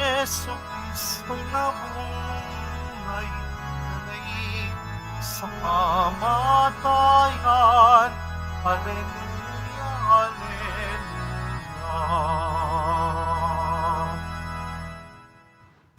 Yesu Cristo na buhay na sa kamatayan. Hallelujah, hallelujah.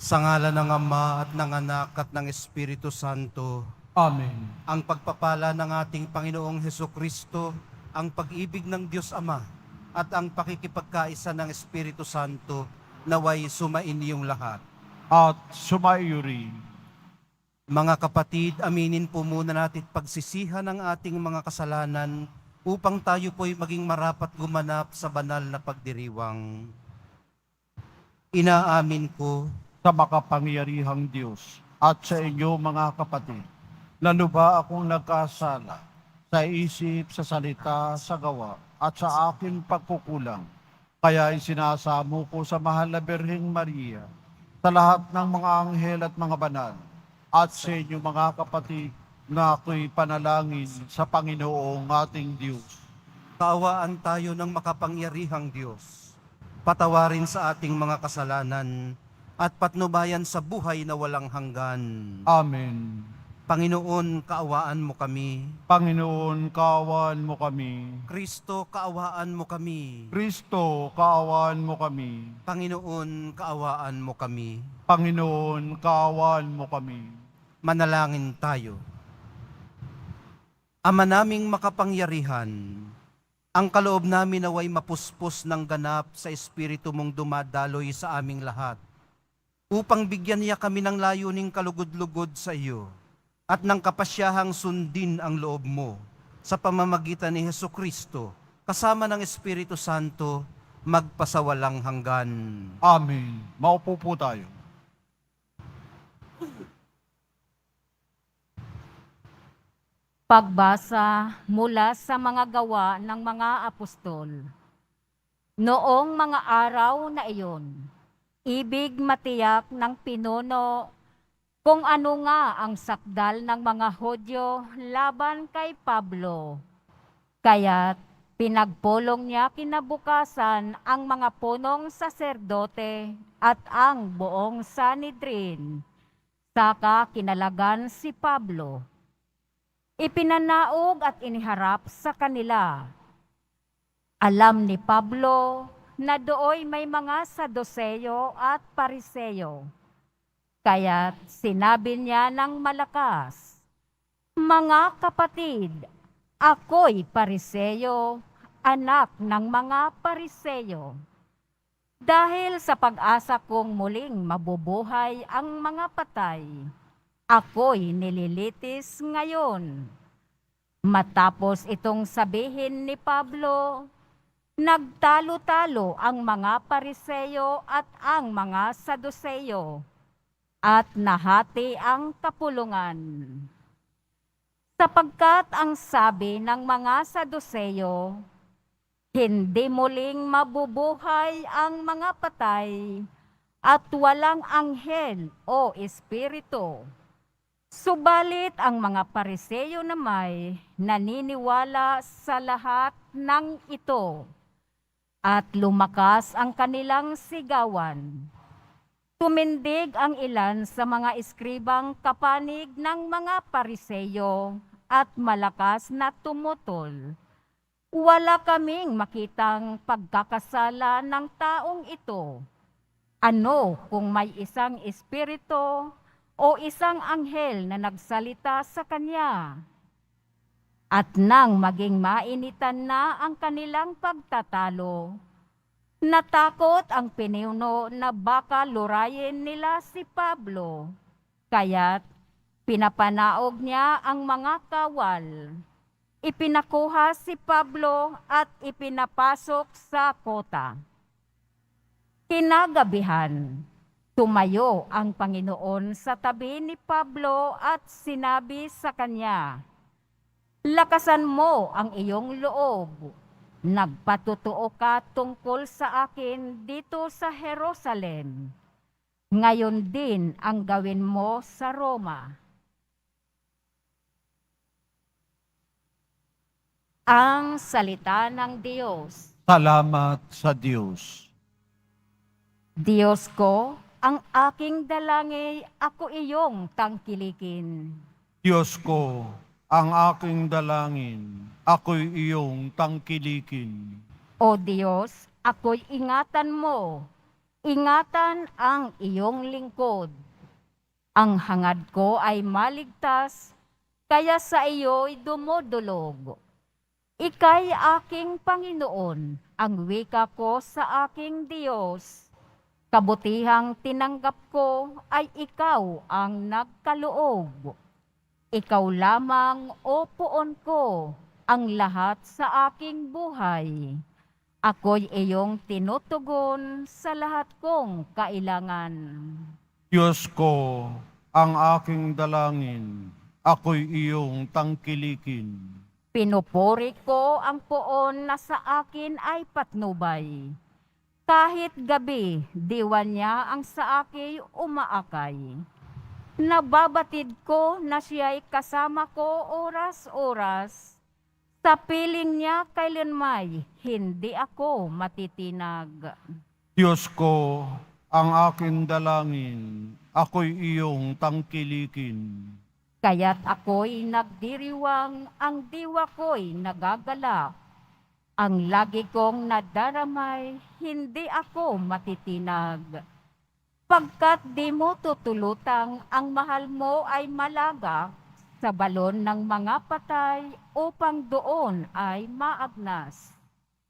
Sa ngalan ng Ama at ng Anak at ng Espiritu Santo. Amen. Ang pagpapala ng ating Panginoong Hesukristo, ang pag-ibig ng Diyos Ama, at ang pakikipagkaisa ng Espiritu Santo, naway sumain iyong lahat. At sumaiyo rin. Mga kapatid, aminin po muna natin pagsisihan ng ating mga kasalanan upang tayo po'y maging marapat gumanap sa banal na pagdiriwang. Inaamin ko Sa makapangyarihang Diyos at sa inyo mga kapatid, lalo ba akong nagkasala sa isip, sa salita, sa gawa, at sa aking pagkukulang. Kaya isinasamo ko sa mahal na Birheng Maria, sa lahat ng mga anghel at mga banal, at sa inyo mga kapatid, na ako'y panalangin sa Panginoong ating Diyos. kaawaan tayo ng makapangyarihang Diyos. Patawarin sa ating mga kasalanan at patnubayan sa buhay na walang hanggan. Amen. Panginoon, kaawaan mo kami. Panginoon, kaawaan mo kami. Kristo, kaawaan mo kami. Kristo, kaawaan mo kami. Panginoon, kaawaan mo kami. Panginoon, kaawaan mo kami. Manalangin tayo. Ama naming makapangyarihan, ang kaloob namin naway mapuspos ng ganap sa Espiritu mong dumadaloy sa aming lahat, upang bigyan niya kami ng layuning kalugod-lugod sa iyo, at ng kapasyahang sundin ang loob mo, sa pamamagitan ni Hesukristo, kasama ng Espiritu Santo, magpasawalang hanggan. Amen. Maupo po tayo. Pagbasa mula sa mga gawa ng mga apostol. Noong mga araw na iyon, ibig matiyak ng pinuno kung ano nga ang sakdal ng mga Hudyo laban kay Pablo. Kaya't pinagpulong niya kinabukasan ang mga punong saserdote at ang buong Sanhedrin. Saka kinalagan si Pablo. Ipinanaog at iniharap sa kanila. Alam ni Pablo na dooy may mga Saduseyo at Pariseyo. Kaya't sinabi niya ng malakas, "Mga kapatid, ako'y Pariseyo, anak ng mga Pariseyo. Dahil sa pag-asa kong muling mabubuhay ang mga patay, ako'y nililitis ngayon." Matapos itong sabihin ni Pablo, nagtalo-talo ang mga Pariseyo at ang mga Saduseyo, at nahati ang kapulungan. Sapagkat ang sabi ng mga Saduseyo, hindi muling mabubuhay ang mga patay at walang anghel o espiritu. Subalit ang mga Pariseyo namay naniniwala sa lahat ng ito at lumakas ang kanilang sigawan. Tumindig ang ilan sa mga eskribang kapanig ng mga Pariseyo at malakas na tumutol. Wala kaming makitang pagkakasala ng taong ito. Ano kung may isang espiritu o isang anghel na nagsalita sa kanya? At nang maging mainitan na ang kanilang pagtatalo, natakot ang pinuno na baka lurayin nila si Pablo, kaya't pinapanaog niya ang mga kawal. Ipinakuha si Pablo at ipinapasok sa kota. Kinagabihan, tumayo ang Panginoon sa tabi ni Pablo at sinabi sa kanya, "Lakasan mo ang iyong loob. Nagpatotoo ka tungkol sa akin dito sa Jerusalem. Ngayon din ang gawin mo sa Roma." Ang salita ng Diyos. Salamat sa Diyos. Diyos ko, ang aking dalangin, ako iyong tangkilikin. Diyos ko, ang aking dalangin, ako'y iyong tangkilikin. O Diyos, ako'y ingatan mo. Ingatan ang iyong lingkod. Ang hangad ko ay maligtas, kaya sa iyo'y dumudulog. Ika'y aking Panginoon, ang wika ko sa aking Diyos. Kabutihang tinanggap ko ay ikaw ang nagkaloob. Ikaw lamang, o Poon ko, ang lahat sa aking buhay. Ako'y iyong tinutugon sa lahat kong kailangan. Diyos ko, ang aking dalangin, ako'y iyong tangkilikin. Pinupuri ko ang Poon na sa akin ay patnubay. Kahit gabi, diwa niya ang sa akin umaakay. Nababatid ko na siya'y kasama ko oras-oras. Sa piling niya kailanmay, hindi ako matitinag. Diyos ko, ang aking dalangin, ako'y iyong tangkilikin. Kaya't ako'y nagdiriwang, ang diwa ko'y nagagalak. Ang lagi kong nadaramay, hindi ako matitinag. Pagkat di mo tutulutang, ang mahal mo ay malagak sa balon ng mga patay upang doon ay maagnas.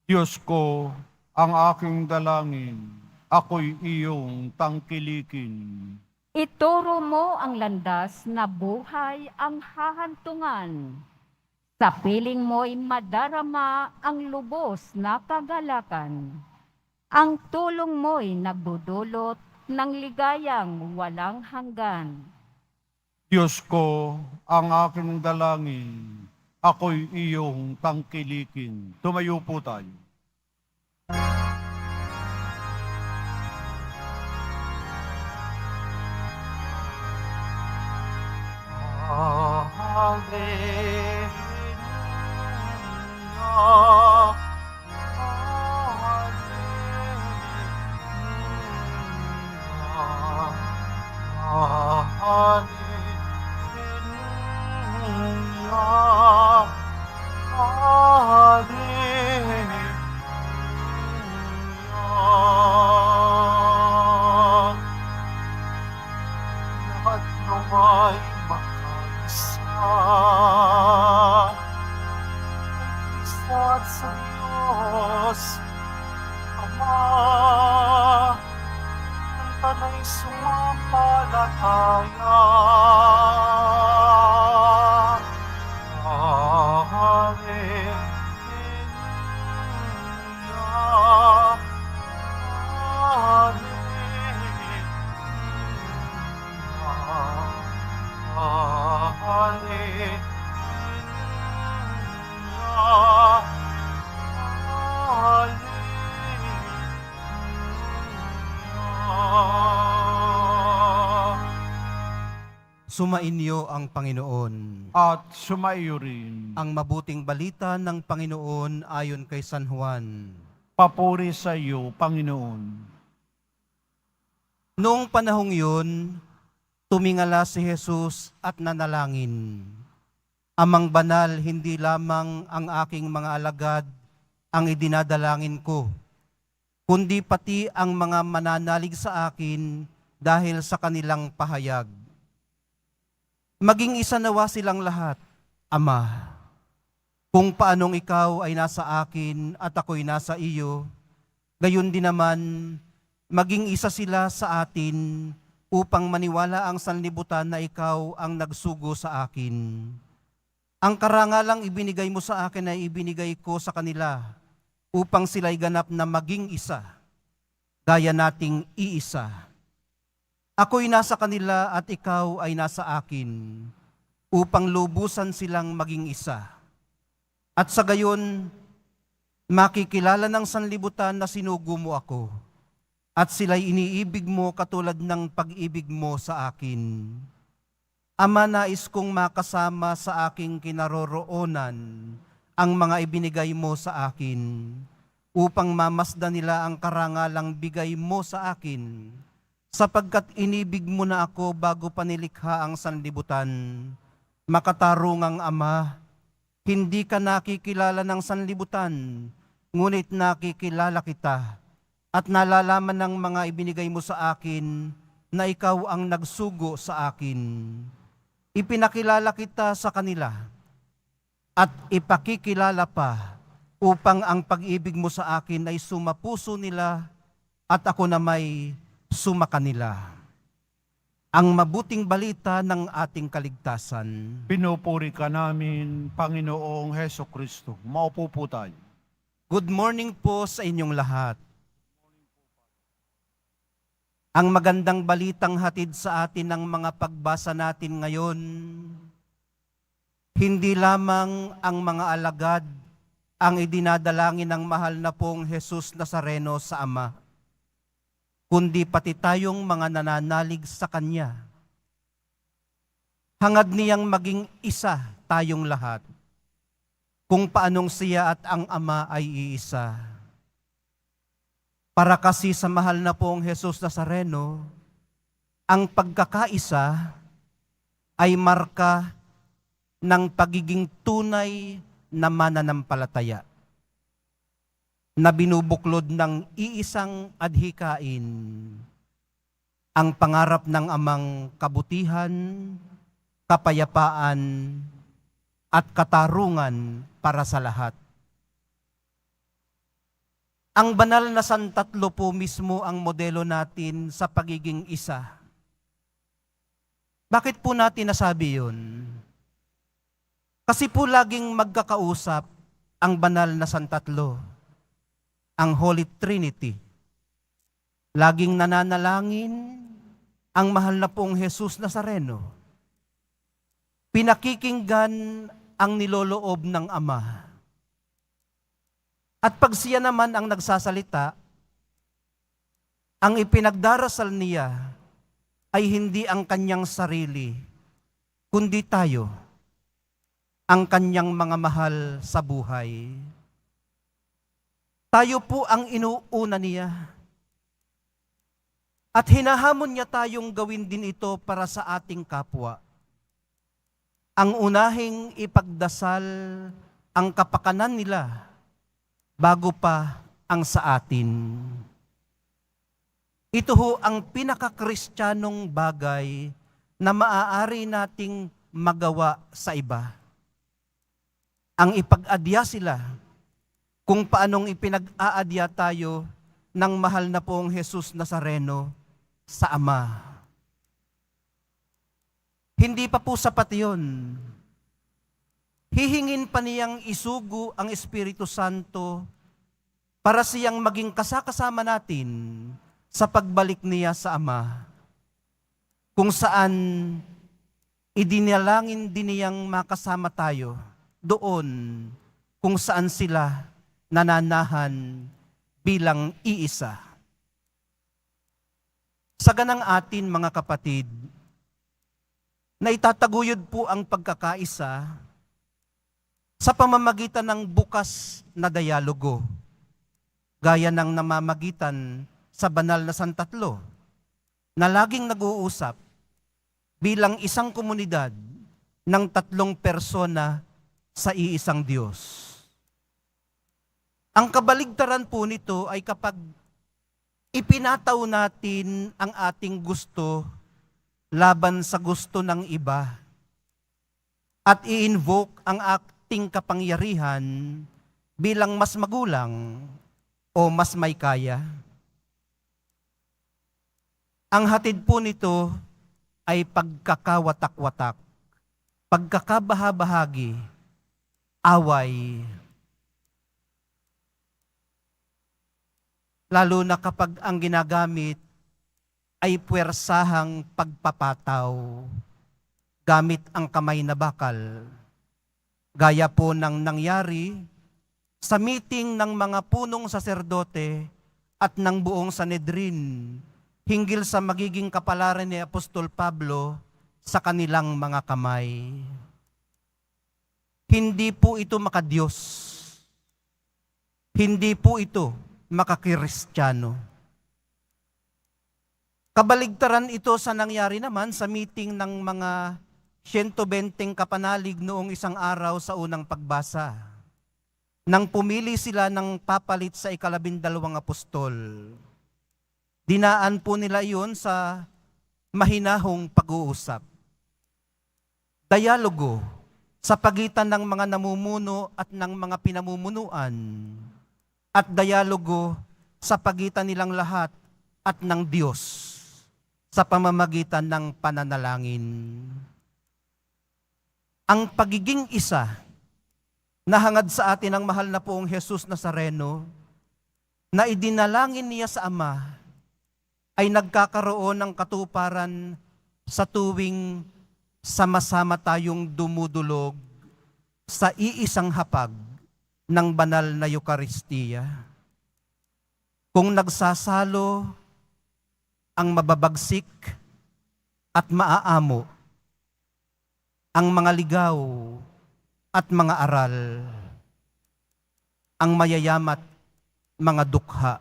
Diyos ko, ang aking dalangin, ako'y iyong tangkilikin. Ituro mo ang landas na buhay ang hahantungan. Sa piling mo'y madarama ang lubos na kagalakan. Ang tulong mo'y nagdudulot ng ligayang walang hanggan. Diyos ko, ang aking dalangin, ako'y iyong tangkilikin. Tumayo po tayo. Hallelujah. Lahat ng ay makaisa kay Kristo at sa Diyos Ama, ng tanay sumampalataya. Hallelujah. Sumainyo ang Panginoon. At sumaiyo rin. Ang mabuting balita ng Panginoon ayon kay San Juan. Papuri sa iyo, Panginoon. Noong panahong yun, tumingala si Jesus at nanalangin. Amang banal, hindi lamang ang aking mga alagad ang idinadalangin ko, kundi pati ang mga mananalig sa akin dahil sa kanilang pahayag. Maging isa nawa silang lahat, Ama. Kung paanong ikaw ay nasa akin at ako'y nasa iyo, gayon din naman, maging isa sila sa atin upang maniwala ang sanlibutan na ikaw ang nagsugo sa akin. Ang karangalang ibinigay mo sa akin ay ibinigay ko sa kanila upang sila'y ganap na maging isa, gaya nating iisa. Ako'y nasa kanila at ikaw ay nasa akin, upang lubusan silang maging isa. At sa gayon, makikilala ng sanlibutan na sinugo mo ako, at sila'y iniibig mo katulad ng pag-ibig mo sa akin. Ama, nais kong makasama sa aking kinaroroonan ang mga ibinigay mo sa akin, upang mamasdan nila ang karangalang bigay mo sa akin, sapagkat inibig mo na ako bago pa nilikha ang sanlibutan. Makatarungang Ama, hindi ka nakikilala ng sanlibutan, ngunit nakikilala kita at nalalaman ng mga ibinigay mo sa akin na ikaw ang nagsugo sa akin. Ipinakilala kita sa kanila at ipakikilala pa upang ang pag-ibig mo sa akin ay sumapuso nila at ako na may sumakanila. Ang mabuting balita ng ating kaligtasan. Pinupuri ka namin, Panginoong Heso Kristo. Maupo po tayo. Good morning po sa inyong lahat. Ang magandang balitang hatid sa atin ng mga pagbasa natin ngayon, hindi lamang ang mga alagad ang idinadalangin ng mahal na pong Jesus Nazareno sa Ama, kundi pati tayong mga nananalig sa Kanya. Hangad niyang maging isa tayong lahat, kung paanong siya at ang Ama ay iisa. Para kasi sa mahal na pong Jesus Nazareno, ang pagkakaisa ay marka ng pagiging tunay na mananampalataya, na binubuklod ng iisang adhikain, ang pangarap ng Amang kabutihan, kapayapaan, at katarungan para sa lahat. Ang banal na Santatlo po mismo ang modelo natin sa pagiging isa. Bakit po natin nasabi yun? Kasi po laging magkakausap ang banal na Santatlo, ang Holy Trinity. Laging nananalangin ang mahal na pong Jesus Nazareno. Pinakikinggan ang niloloob ng Ama. At pag siya naman ang nagsasalita, ang ipinagdarasal niya ay hindi ang kanyang sarili, kundi tayo, ang kanyang mga mahal sa buhay. Tayo po ang inuuna niya. At hinahamon niya tayong gawin din ito para sa ating kapwa. Ang unahing ipagdasal ang kapakanan nila bago pa ang sa atin. Ito ho ang pinaka-kristyanong bagay na maaari nating magawa sa iba. Ang ipag-adya sila kung paanong ipinag-aadya tayo ng mahal na pong Jesus Nazareno sa Ama. Hindi pa po sapat yun. Hihingin pa niyang isugo ang Espiritu Santo para siyang maging kasakasama natin sa pagbalik niya sa Ama, kung saan idinalangin din niyang makasama tayo doon kung saan sila nananahan bilang iisa. Sa ganang atin, mga kapatid, na itataguyod po ang pagkakaisa sa pamamagitan ng bukas na dialogo, gaya ng namamagitan sa banal na Santatlo, na laging nag-uusap bilang isang komunidad ng tatlong persona sa iisang Diyos. Ang kabaligtaran po nito ay kapag ipinataw natin ang ating gusto laban sa gusto ng iba at i-invoke ang ating kapangyarihan bilang mas magulang o mas may kaya. Ang hatid po nito ay pagkakawatak-watak, pagkakabahabahagi, away. Lalo na kapag ang ginagamit ay puwersahang pagpapataw gamit ang kamay na bakal. Gaya po ng nangyari sa meeting ng mga punong saserdote at ng buong Sanedrin hinggil sa magiging kapalaran ni Apostol Pablo sa kanilang mga kamay. Hindi po ito makadiyos. Hindi po ito makakristyano. Kabaligtaran ito sa nangyari naman sa meeting ng mga 120 kapanalig noong isang araw sa unang pagbasa. Nang pumili sila ng papalit sa 12 apostol, dinaan po nila iyon sa mahinahong pag-uusap. Dialogo sa pagitan ng mga namumuno at ng mga pinamumunuan, at dialogo sa pagitan nilang lahat at ng Diyos sa pamamagitan ng pananalangin. Ang pagiging isa na hangad sa atin ng mahal na poong Jesus Nazareno, na idinalangin niya sa Ama, ay nagkakaroon ng katuparan sa tuwing sama-sama tayong dumudulog sa iisang hapag ng banal na Eukaristiya. Kung nagsasalo ang mababagsik at maaamo, ang mga ligaw at mga aral, ang mayayamat mga dukha,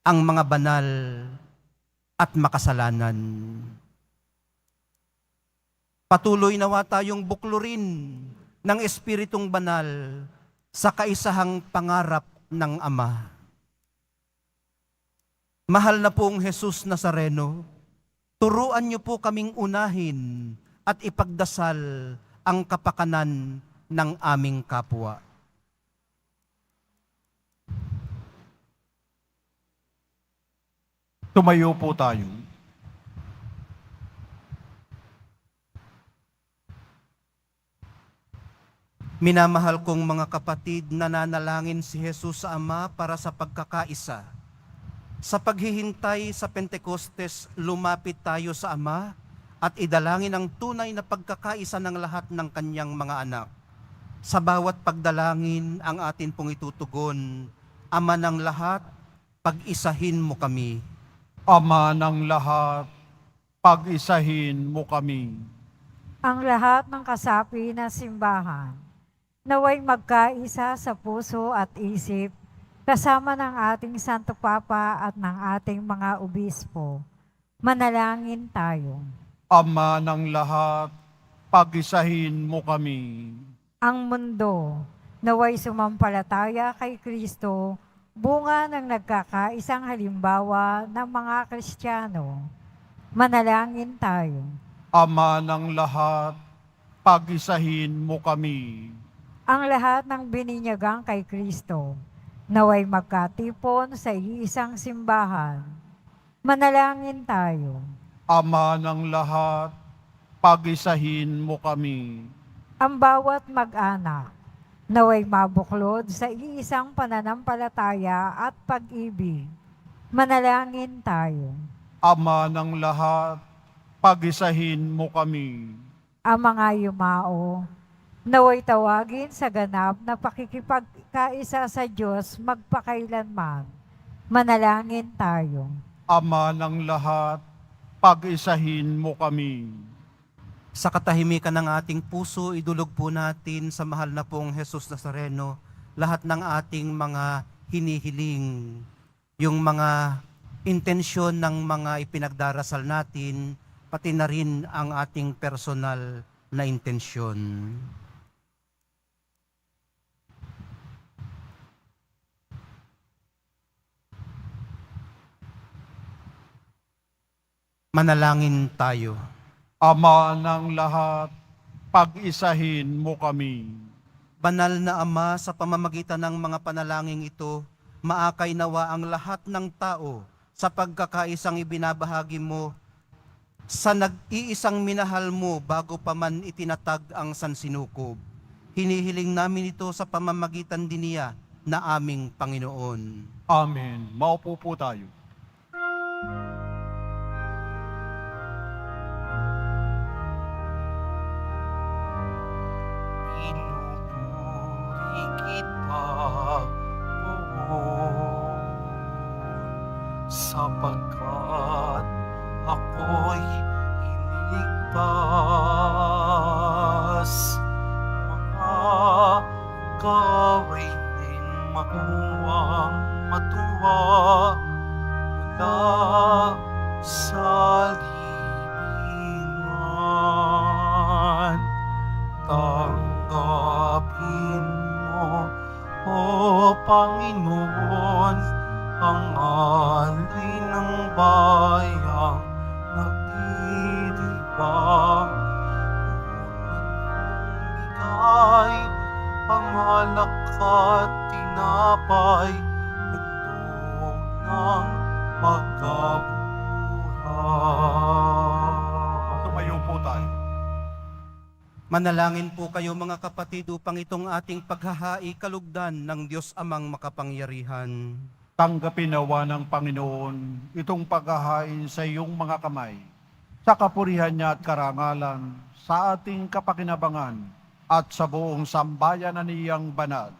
ang mga banal at makasalanan. Patuloy nawa tayong buklurin ng Espiritong Banal sa kaisahang pangarap ng Ama. Mahal na pong Jesus Nazareno, turuan niyo po kaming unahin at ipagdasal ang kapakanan ng aming kapwa. Tumayo po tayo. Minamahal kong mga kapatid, nananalangin si Jesus sa Ama para sa pagkakaisa. Sa paghihintay sa Pentecostes, lumapit tayo sa Ama at idalangin ang tunay na pagkakaisa ng lahat ng kanyang mga anak. Sa bawat pagdalangin ang atin pong itutugon, Ama ng lahat, pag-isahin mo kami. Ama ng lahat, pag-isahin mo kami. Ang lahat ng kasapi na simbahan, naway magkaisa sa puso at isip, kasama ng ating Santo Papa at ng ating mga obispo. Manalangin tayo. Ama ng lahat, pag-isahin mo kami. Ang mundo, naway sumampalataya kay Kristo, bunga ng nagkakaisang halimbawa ng mga Kristiyano. Manalangin tayo. Ama ng lahat, pag-isahin mo kami. Ang lahat ng bininyagang kay Kristo, naway magkatipon sa iisang simbahan. Manalangin tayo. Ama ng lahat, pag-isahin mo kami. Ang bawat mag-anak, naway mabuklod sa iisang pananampalataya at pag-ibig. Manalangin tayo. Ama ng lahat, pag-isahin mo kami. Ang mga yumao, naway tawagin sa ganap na pakikipagkaisa sa Diyos magpakailanman. Manalangin tayo. Ama ng lahat, pag-isahin mo kami. Sa katahimikan ng ating puso, idulog po natin sa mahal na pong Jesus Nazareno lahat ng ating mga hinihiling, yung mga intensyon ng mga ipinagdarasal natin, pati na rin ang ating personal na intensyon. Manalangin tayo. Ama ng lahat, pag-isahin mo kami. Banal na Ama, sa pamamagitan ng mga panalangin ito, maakay nawa ang lahat ng tao sa pagkakaisang ibinabahagi mo sa nag-iisang minahal mo bago pa man itinatag ang sansinukob. Hinihiling namin ito sa pamamagitan din niya na aming Panginoon. Amen. Maupo po tayo. Pinupuri kita, sapagkat ako'y iligtas. Mga gawin din makuwang matuwa mula sa libingan. Tanggapin mo, O Panginoon, ang alay ng bayang nagdidibang. Bigay ang alak at tinapay, handog ng pagkabuhay. Tumayo po tayo. Manalangin po kayo mga kapatid upang itong ating paghahai kalugdan ng Diyos Amang makapangyarihan. Tanggapin nawa ng Panginoon itong paghahain sa iyong mga kamay, sa kapurihan niya at karangalan, sa ating kapakinabangan, at sa buong sambayan na niyang banal.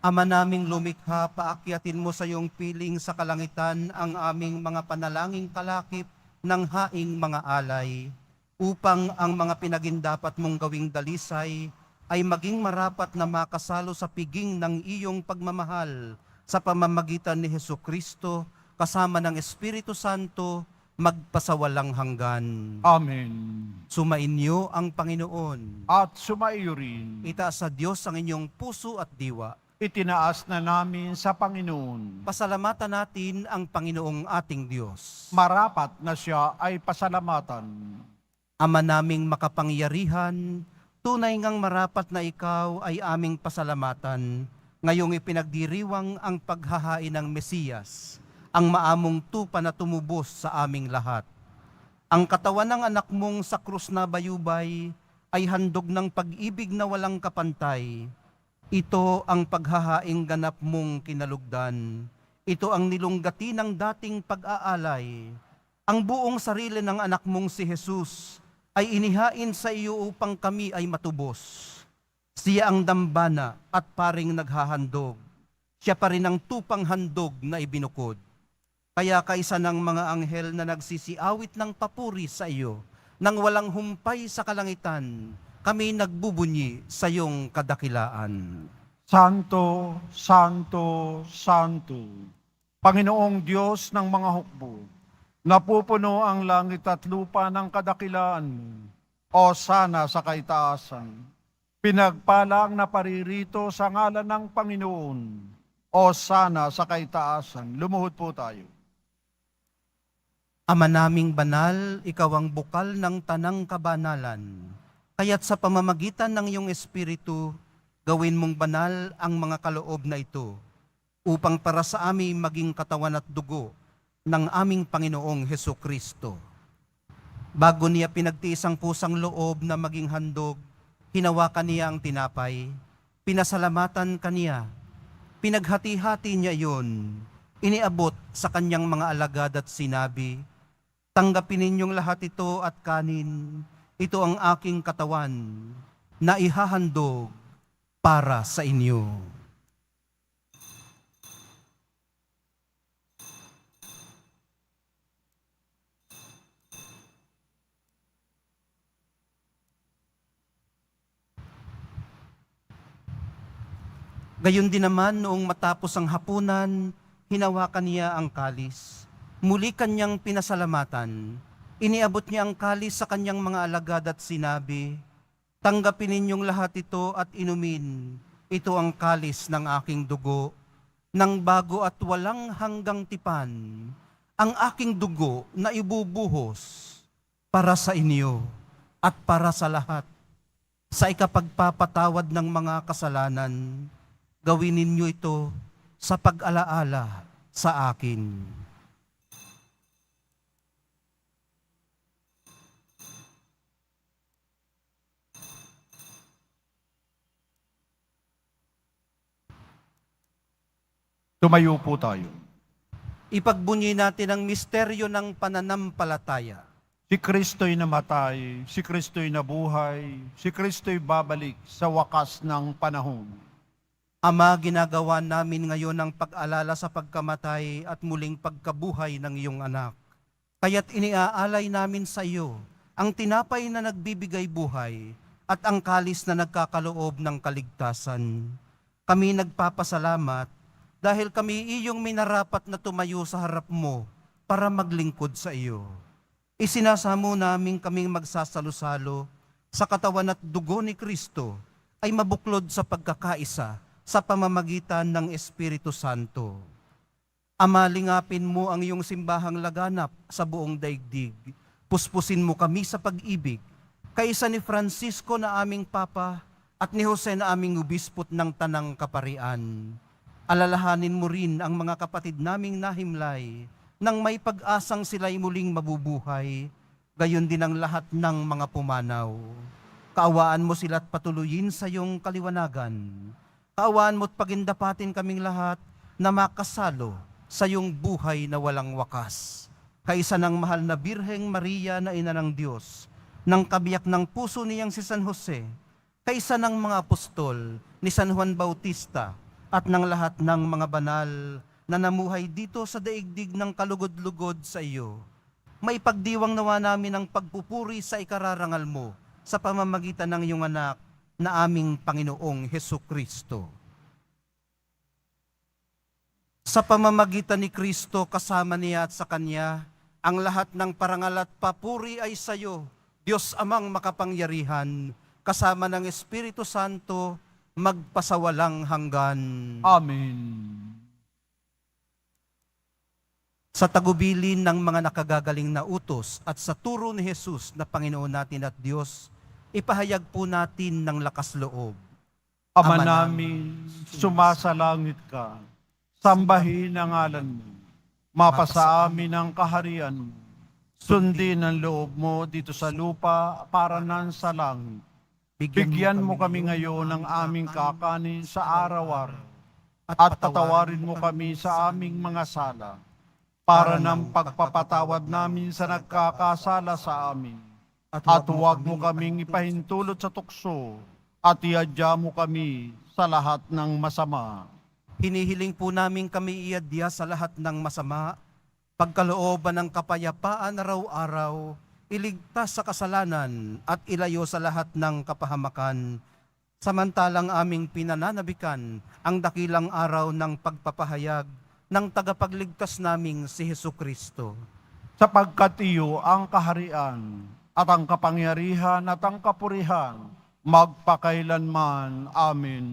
Ama naming lumikha, paakyatin mo sa iyong piling sa kalangitan ang aming mga panalangin kalakip ng haing mga alay, upang ang mga pinagindapat mong gawing dalisay ay maging marapat na makasalo sa piging ng iyong pagmamahal sa pamamagitan ni Hesukristo kasama ng Espiritu Santo magpasawalang hanggan. Amen. Sumainyo ang Panginoon. At sumaiyo rin, Itaas sa Diyos ang inyong puso at diwa. itinaas na namin sa Panginoon. Pasalamatan natin ang Panginoong ating Diyos. Marapat na siya ay pasalamatan. Ama naming makapangyarihan, tunay ngang marapat na ikaw ay aming pasalamatan. Ngayong ipinagdiriwang ang paghahain ng Mesiyas, ang maamong tupa na tumubos sa aming lahat. Ang katawan ng anak mong sa krus na bayubay ay handog ng pag-ibig na walang kapantay. Ito ang paghahaing ganap mong kinalugdan. Ito ang nilunggati ng dating pag-aalay. Ang buong sarili ng anak mong si Jesus ay inihain sa iyo upang kami ay matubos. Siya ang dambana at paring naghahandog. Siya pa rin ang tupang handog na ibinukod. Kaya kaisa ng mga anghel na nagsisiawit ng papuri sa iyo, nang walang humpay sa kalangitan, kami nagbubunyi sa iyong kadakilaan. Santo, Santo, Santo, Panginoong Diyos ng mga hukbo, napupuno ang langit at lupa ng kadakilaan mo. O sana sa kaitaasan, pinagpalang na paririto sa ngalan ng Panginoon. O sana sa kaitaasan, lumuhod po tayo. Ama naming banal, ikaw ang bukal ng tanang kabanalan. Kaya't sa pamamagitan ng iyong Espiritu, gawin mong banal ang mga kaloob na ito, upang para sa amin maging katawan at dugo ng aming Panginoong Hesukristo. Bago niya pinagtiis ang pusang loob na maging handog, hinawakan niya ang tinapay, pinasalamatan kaniya, pinaghati-hati niya iyon, iniabot sa kanyang mga alagad at sinabi, "Tanggapin ninyong lahat ito at kanin, ito ang aking katawan na ihahandog para sa inyo." Gayon din naman noong matapos ang hapunan, hinawakan niya ang kalis. Muli kanyang pinasalamatan. Iniabot niya ang kalis sa kanyang mga alagad at sinabi, "Tanggapin ninyong lahat ito at inumin. Ito ang kalis ng aking dugo, ng bago at walang hanggang tipan, ang aking dugo na ibubuhos para sa inyo at para sa lahat. Sa ikapagpapatawad ng mga kasalanan, gawin ninyo ito sa pag-alaala sa akin." Tumayo po tayo. Ipagbunyi natin ang misteryo ng pananampalataya. Si Kristo'y namatay, si Kristo'y nabuhay, si Kristo'y babalik sa wakas ng panahon. Ama, ginagawa namin ngayon ang pag-alala sa pagkamatay at muling pagkabuhay ng iyong anak. Kaya't iniaalay namin sa iyo ang tinapay na nagbibigay buhay at ang kalis na nagkakaloob ng kaligtasan. Kami nagpapasalamat dahil kami iyong minarapat na tumayo sa harap mo para maglingkod sa iyo. Isinasamo namin kaming magsasalo-salo sa katawan at dugo ni Kristo ay mabuklod sa pagkakaisa sa pamamagitan ng Espiritu Santo. Ama, lingapin mo ang iyong simbahang laganap sa buong daigdig. Puspusin mo kami sa pag-ibig, kaisa ni Francisco na aming Papa at ni Jose na aming Obispot ng Tanang Kaparian. Alalahanin mo rin ang mga kapatid naming nahimlay nang may pag-asang sila'y muling mabubuhay, gayon din ang lahat ng mga pumanaw. Kaawaan mo sila at patuloyin sa iyong kaliwanagan. Kaawaan mo't pagindapatin kaming lahat na makasalo sa iyong buhay na walang wakas. Kaisa ng mahal na Birheng Maria na ina ng Diyos, ng kabiyak ng puso niyang si San Jose, kaisa ng mga apostol ni San Juan Bautista, at ng lahat ng mga banal na namuhay dito sa daigdig ng kalugod-lugod sa iyo. May pagdiwang nawa namin ang pagpupuri sa ikararangal mo sa pamamagitan ng iyong anak na aming Panginoong Hesukristo. Sa pamamagitan ni Kristo, kasama niya at sa Kanya, ang lahat ng parangal at papuri ay sa iyo, Diyos Amang makapangyarihan, kasama ng Espiritu Santo, magpasawalang hanggan. Amen. Sa tagubilin ng mga nakagagaling na utos at sa turo ni Jesus na Panginoon natin at Diyos, ipahayag po natin ng lakas loob. Ama namin, sumasalangit ka, sambahin ang ngalan mo, mapasa amin ang kaharian mo, sundin ang loob mo dito sa lupa para nan sa langit. Bigyan mo kami ngayon ng aming kakanin sa araw-araw at patawarin mo kami sa aming mga sala para ng pagpapatawad namin sa nagkakasala sa amin. At huwag mo kaming ipahintulot sa tukso at iadya mo kami sa lahat ng masama. Hinihiling po namin kami iadya sa lahat ng masama, pagkalooban ng kapayapaan araw-araw, iligtas sa kasalanan at ilayo sa lahat ng kapahamakan, samantalang aming pinananabikan ang dakilang araw ng pagpapahayag ng tagapagligtas naming si Hesukristo. Sapagkat iyo ang kaharian at ang kapangyarihan at ang kapurihan magpakailanman. Amen.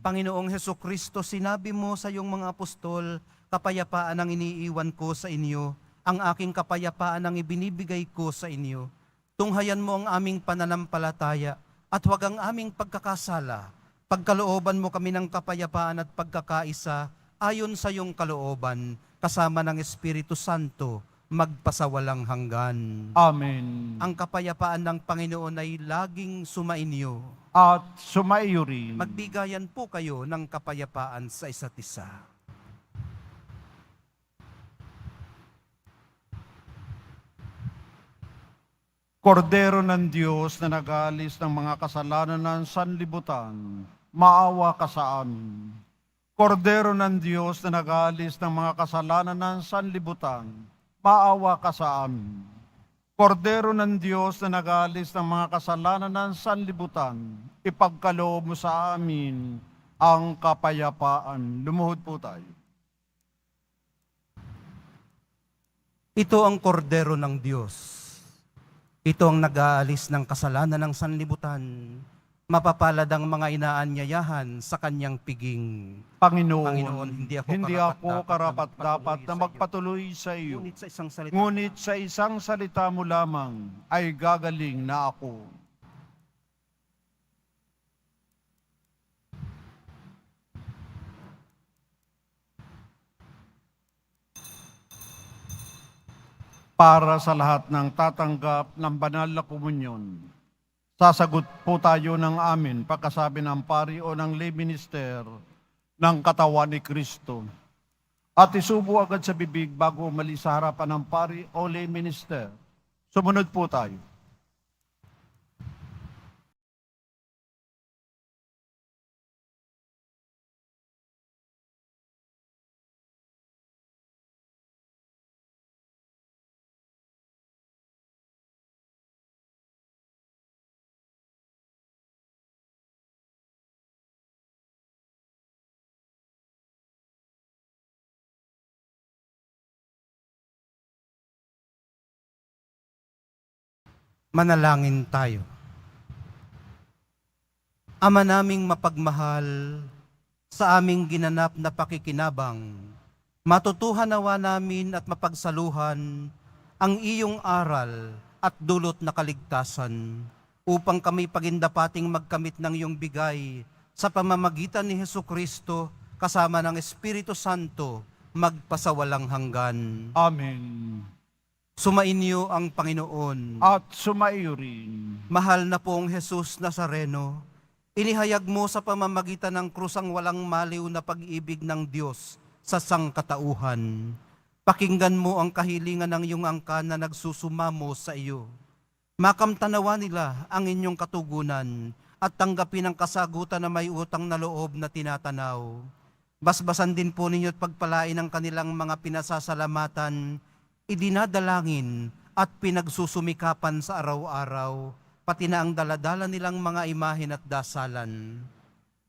Panginoong Hesukristo, sinabi mo sa iyong mga apostol, kapayapaan ang iniiwan ko sa inyo, ang aking kapayapaan ang ibinibigay ko sa inyo. Tunghayan mo ang aming pananampalataya at huwag ang aming pagkakasala. Pagkalooban mo kami ng kapayapaan at pagkakaisa ayon sa iyong kalooban, kasama ng Espiritu Santo, magpasawalang hanggan. Amen. Ang kapayapaan ng Panginoon ay laging sumainyo. At sumaiyo rin. Magbigayan po kayo ng kapayapaan sa isa't isa. Kordero ng Diyos na nag-aalis ng mga kasalanan ng sanlibutan, maawa ka sa amin. Kordero ng Diyos na nag-aalis ng mga kasalanan ng sanlibutan, maawa ka sa amin. Kordero ng Diyos na nag-aalis ng mga kasalanan ng sanlibutan, ipagkaloob mo sa amin ang kapayapaan. Lumuhod po tayo. Ito ang kordero ng Diyos. Ito ang nag-aalis ng kasalanan ng sanlibutan. Mapapalad ang mga inaanyayahan sa kanyang piging. Panginoon, hindi ako karapat-dapat na magpatuloy sa iyo. Ngunit Sa isang salita mo lamang ay gagaling na ako. Para sa lahat ng tatanggap ng banal na komunyon, sasagot po tayo ng amin pagkasabi ng pari o ng lay minister ng katawan ni Kristo. At isubo agad sa bibig bago umalis sa harapan ng pari o lay minister. Sumunod po tayo. Manalangin tayo. Ama naming mapagmahal, sa aming ginanap na pakikinabang, matutuhan nawa namin at mapagsaluhan ang iyong aral at dulot na kaligtasan upang kami pagindapating magkamit ng iyong bigay sa pamamagitan ni Hesukristo kasama ng Espiritu Santo magpasawalang hanggan. Amen. Sumainyo ang Panginoon. At sumaiyo rin. Mahal na pong Jesus Nazareno, inihayag mo sa pamamagitan ng krus ang walang maliw na pag-ibig ng Diyos sa sangkatauhan. Pakinggan mo ang kahilingan ng iyong angkan na nagsusumamo sa iyo. Makamtanawa nila ang inyong katugunan at tanggapin ang kasagutan na may utang na loob na tinatanaw. Basbasan din po ninyo at pagpalain ang kanilang mga pinasasalamatan, idinadalangin at pinagsusumikapan sa araw-araw, pati na ang daladala nilang mga imahin at dasalan.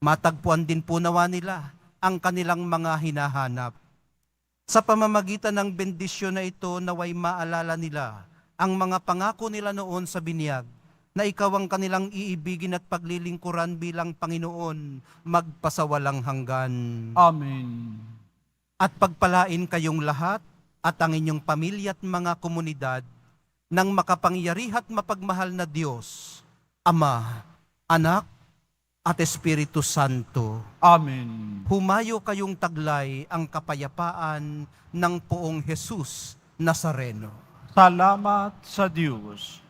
Matagpuan din po nawa nila ang kanilang mga hinahanap. Sa pamamagitan ng bendisyon na ito, naway maalala nila ang mga pangako nila noon sa binyag, na ikaw ang kanilang iibigin at paglilingkuran bilang Panginoon magpasawalang hanggan. Amen. At pagpalain kayong lahat at ang inyong pamilya at mga komunidad ng makapangyarihan at mapagmahal na Diyos, Ama, Anak, at Espiritu Santo. Amen. Humayo kayong taglay ang kapayapaan ng Poong Jesus Nazareno. Salamat sa Diyos.